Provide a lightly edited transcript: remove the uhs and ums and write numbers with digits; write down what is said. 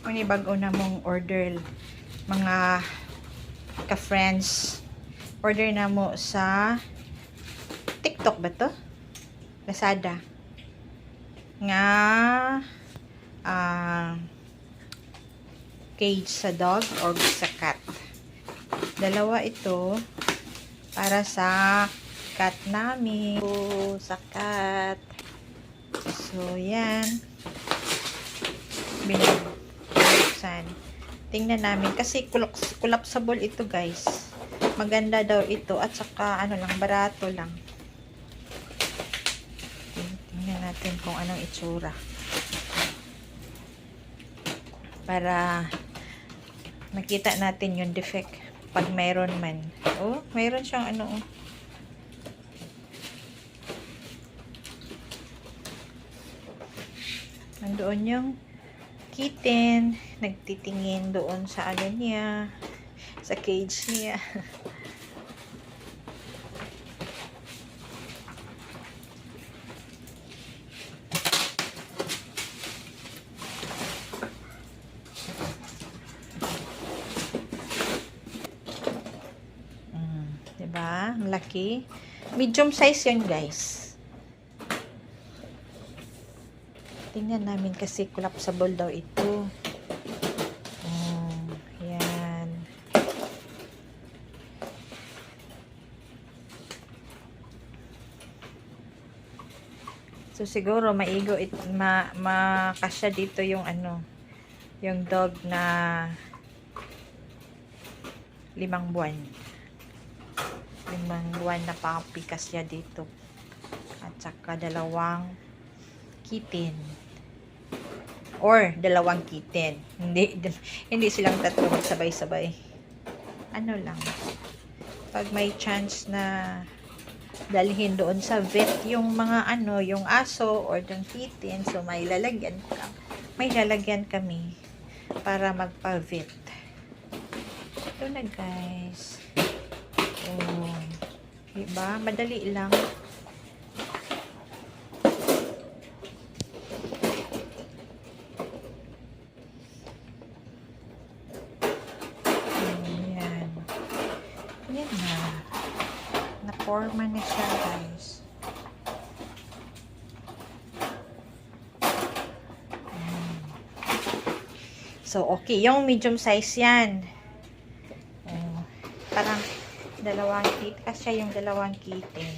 Kung bago na mong order, mga ka-friends, order na mo sa TikTok ba to? Lazada. Nga cage sa dog or sa cat. Dalawa ito para sa cat namin. Sa cat. So, yan. Binuksan. Tingnan namin. Kasi collapsible ito, guys. Maganda daw ito. At saka, ano lang, barato lang. Tingnan natin kung anong itsura. Para makita natin yung defect. Pag mayroon man. Oh, mayroon siyang ano. Nandoon yung kitten. Nagtitingin doon sa ano niya. Sa cage niya. Diba? Malaki. Medium size yun, guys. Tingnan namin kasi collapsible daw ito. Yan. So, siguro, maigo makasya dito yung ano, yung dog na 5 buwan. 5 buwan na papikas siya dito. At saka 2 kitten. Or 2 kitten. Hindi silang tatlo magsabay-sabay. Ano lang. Pag may chance na dalhin doon sa vet yung mga ano, yung aso or yung kitten, so may lalagyan kami para magpa-vet. Ito na, guys. Oh, diba? Madali lang. Ayan. Yan na. Na-forma na siya, guys. So, okay. Yung medium size yan. Parang 2 kitten. Kasi yung 2 kitten.